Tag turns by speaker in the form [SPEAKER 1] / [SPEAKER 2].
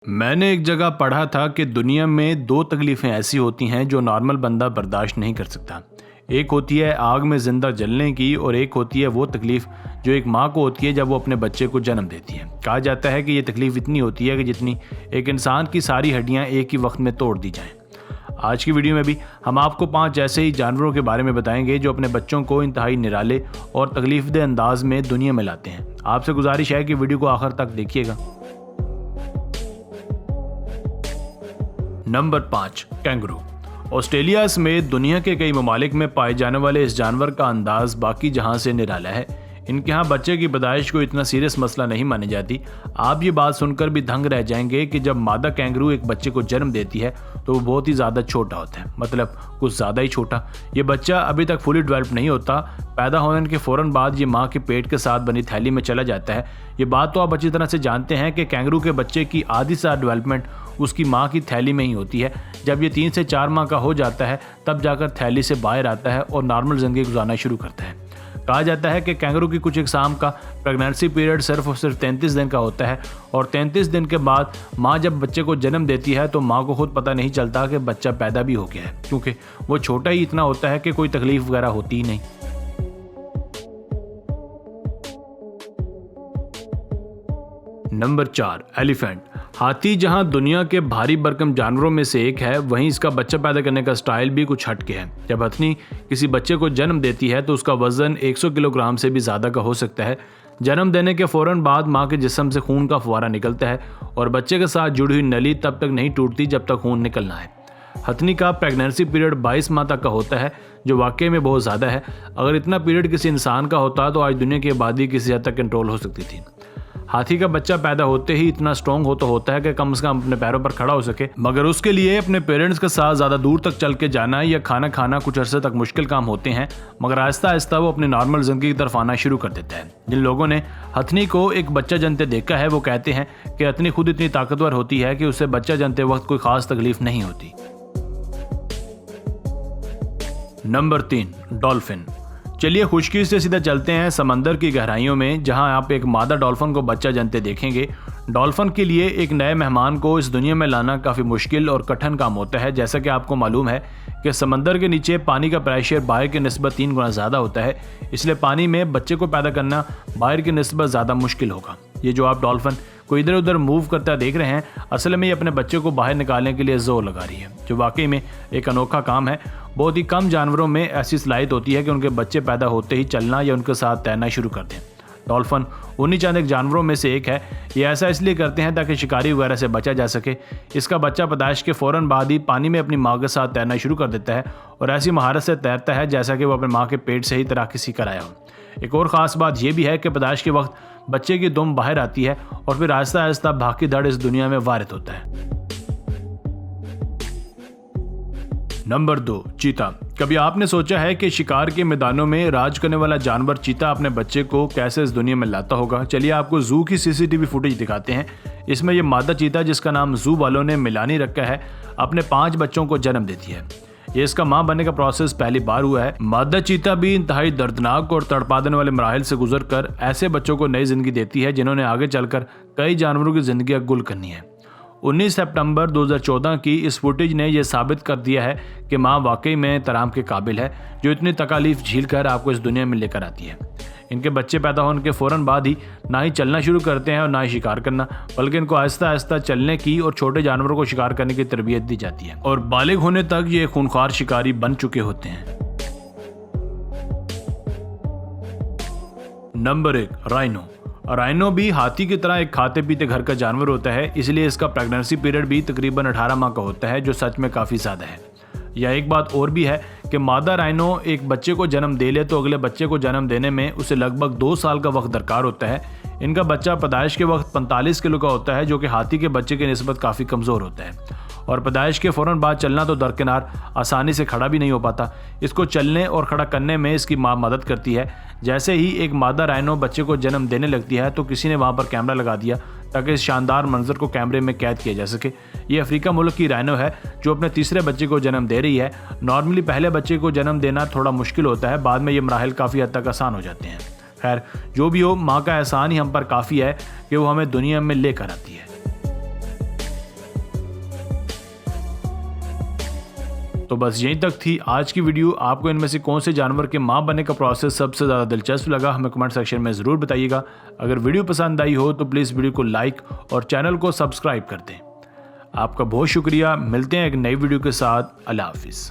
[SPEAKER 1] मैंने एक जगह पढ़ा था कि दुनिया में दो तकलीफ़ें ऐसी होती हैं जो नॉर्मल बंदा बर्दाश्त नहीं कर सकता। एक होती है आग में ज़िंदा जलने की और एक होती है वो तकलीफ़ जो एक माँ को होती है जब वो अपने बच्चे को जन्म देती है। कहा जाता है कि ये तकलीफ़ इतनी होती है कि जितनी एक इंसान की सारी हड्डियाँ एक ही वक्त में तोड़ दी जाएँ। आज की वीडियो में भी हम आपको 5 ऐसे ही जानवरों के बारे में बताएंगे जो अपने बच्चों को इंतहाई निराले और तकलीफ़देह अंदाज में दुनिया में लाते हैं। आपसे गुजारिश है कि वीडियो को आखिर तक देखिएगा। Number 5, kangaroo. ऑस्ट्रेलिया समेत दुनिया के कई ममालिक में पाए जाने वाले इस जानवर का अंदाज बाकी जहां से निराला है। इनके यहाँ बच्चे की पैदाइश को इतना सीरियस मसला नहीं मानी जाती। आप ये बात सुनकर भी दंग रह जाएंगे कि जब मादा कैंगरू एक बच्चे को जन्म देती है तो वो बहुत ही ज़्यादा छोटा होता है, मतलब कुछ ज़्यादा ही छोटा। ये बच्चा अभी तक फुली डेवलप नहीं होता। पैदा होने के फ़ौरन बाद ये माँ के पेट के साथ बनी थैली में चला जाता है। ये बात तो आप अच्छी तरह से जानते हैं कि कैंगरू के बच्चे की आधी से ज़्यादा डेवलपमेंट उसकी माँ की थैली में ही होती है। जब ये 3 से 4 माह का हो जाता है तब जाकर थैली से बाहर आता है और नॉर्मल ज़िंदगी गुजारना शुरू करता है। कहा जाता है कि कैंगरू की कुछ इकसाम का प्रेगनेंसी पीरियड सिर्फ और सिर्फ 33 दिन का होता है और 33 दिन के बाद माँ जब बच्चे को जन्म देती है तो माँ को खुद पता नहीं चलता कि बच्चा पैदा भी हो गया है, क्योंकि वो छोटा ही इतना होता है कि कोई तकलीफ वगैरह होती ही नहीं। Number 4, elephant. हाथी जहां दुनिया के भारी भरकम जानवरों में से एक है, वहीं इसका बच्चा पैदा करने का स्टाइल भी कुछ हटके है। जब हथनी किसी बच्चे को जन्म देती है तो उसका वजन 100 किलोग्राम से भी ज़्यादा का हो सकता है। जन्म देने के फ़ौरन बाद माँ के जिस्म से खून का फुवारा निकलता है और बच्चे के साथ जुड़ी हुई नली तब तक नहीं टूटती जब तक खून निकलना है। हथनी का प्रेगनेंसी पीरियड 22 माह तक का होता है, जो वाकई में बहुत ज़्यादा है। अगर इतना पीरियड किसी इंसान का होता तो आज दुनिया की आबादी किसी हद तक कंट्रोल हो सकती थी। हाथी का बच्चा पैदा होते ही इतना स्ट्रॉन्ग होता है कि कम से कम अपने पैरों पर खड़ा हो सके, मगर उसके लिए अपने पेरेंट्स के साथ ज़्यादा दूर तक चल के जाना या खाना खाना कुछ अरसे तक मुश्किल काम होते हैं, मगर आहिस्ता आहिस्ता वो अपनी नॉर्मल ज़िंदगी की तरफ आना शुरू कर देता है। जिन लोगों ने हथनी को एक बच्चा जनते देखा है वो कहते हैं कि हथनी खुद इतनी ताकतवर होती है कि उसे बच्चा जनते वक्त कोई ख़ास तकलीफ नहीं होती। Number 3, dolphin. चलिए खुशकी से सीधा चलते हैं समंदर की गहराइयों में, जहां आप एक मादा डॉल्फिन को बच्चा जनते देखेंगे। डॉल्फिन के लिए एक नए मेहमान को इस दुनिया में लाना काफ़ी मुश्किल और कठिन काम होता है। जैसा कि आपको मालूम है कि समंदर के नीचे पानी का प्रेशर बाहर की निस्बत 3 गुना ज़्यादा होता है, इसलिए पानी में बच्चे को पैदा करना बाहर की निस्बत ज़्यादा मुश्किल होगा। ये जो आप डॉल्फिन को इधर उधर मूव करता देख रहे हैं, असल में ये अपने बच्चे को बाहर निकालने के लिए जोर लगा रही है, जो वाकई में एक अनोखा काम है। बहुत ही कम जानवरों में ऐसी सलाहियत होती है कि उनके बच्चे पैदा होते ही चलना या उनके साथ तैरना शुरू कर दें। डॉल्फिन उन्हीं चंद एक जानवरों में से एक है। ये ऐसा इसलिए करते हैं ताकि शिकारी वगैरह से बचा जा सके। इसका बच्चा पैदाइश के फ़ौरन बाद ही पानी में अपनी माँ के साथ तैरना शुरू कर देता है और ऐसी महारत से तैरता है जैसा कि वो अपनी माँ के पेट से ही तैराकी सीख आया हो। एक और ख़ास बात यह भी है कि पैदाइश के वक्त बच्चे की दुम बाहर आती है और फिर आहिस्ता आहिस्ता भागी दड़ इस दुनिया में वारिद होता है। नंबर 2, चीता। कभी आपने सोचा है कि शिकार के मैदानों में राज करने वाला जानवर चीता अपने बच्चे को कैसे इस दुनिया में लाता होगा? चलिए आपको जू की CCTV फुटेज दिखाते हैं। इसमें यह मादा चीता, जिसका नाम जू वालों ने मिलानी रखा है, अपने 5 बच्चों को जन्म देती है। ये इसका मां बनने का प्रोसेस पहली बार हुआ है। मादा चीता भी इंतहाई दर्दनाक और तड़पा देने वाले मराहिल से गुजर कर ऐसे बच्चों को नई जिंदगी देती है जिन्होंने आगे चलकर कई जानवरों की जिंदगी गुल करनी है। 19 सितंबर 2014 की इस फुटेज ने यह साबित कर दिया है कि माँ वाकई में तराम के काबिल है, जो इतनी तकालीफ झील कर आपको इस दुनिया में लेकर आती है। इनके बच्चे पैदा होने के फ़ौरन बाद ही ना ही चलना शुरू करते हैं और ना ही शिकार करना, बल्कि इनको आहिस्ता आहिस्ता चलने की और छोटे जानवरों को शिकार करने की तरबियत दी जाती है और बालिग होने तक ये खूंखार शिकारी बन चुके होते हैं। Number 1, rhino. राइनो भी हाथी की तरह एक खाते पीते घर का जानवर होता है, इसलिए इसका प्रेगनेंसी पीरियड भी तकरीबन 18 माह का होता है, जो सच में काफ़ी ज़्यादा है। यह एक बात और भी है कि मादा राइनो एक बच्चे को जन्म दे ले तो अगले बच्चे को जन्म देने में उसे लगभग 2 साल का वक्त दरकार होता है। इनका बच्चा पैदाइश के वक्त 45 किलो का होता है, जो कि हाथी के बच्चे की निस्बत काफ़ी कमज़ोर होता है और पैदाइश के फ़ौरन बाद चलना तो दरकिनार आसानी से खड़ा भी नहीं हो पाता। इसको चलने और खड़ा करने में इसकी माँ मदद करती है। जैसे ही एक मादा राइनो बच्चे को जन्म देने लगती है तो किसी ने वहाँ पर कैमरा लगा दिया ताकि इस शानदार मंजर को कैमरे में कैद किया जा सके। ये अफ्रीका मुल्क की राइनो है जो अपने तीसरे बच्चे को जन्म दे रही है। नॉर्मली पहले बच्चे को जन्म देना थोड़ा मुश्किल होता है, बाद में ये मराहिल काफ़ी हद तक आसान हो जाते हैं। खैर जो भी हो, माँ का एहसान ही हम पर काफ़ी है कि वो हमें दुनिया में लेकर आती है। तो बस यहीं तक थी आज की वीडियो। आपको इनमें से कौन से जानवर के माँ बनने का प्रोसेस सबसे ज़्यादा दिलचस्प लगा हमें कमेंट सेक्शन में ज़रूर बताइएगा। अगर वीडियो पसंद आई हो तो प्लीज़ वीडियो को लाइक और चैनल को सब्सक्राइब कर दें। आपका बहुत शुक्रिया। मिलते हैं एक नई वीडियो के साथ। अल्लाह हाफिज़।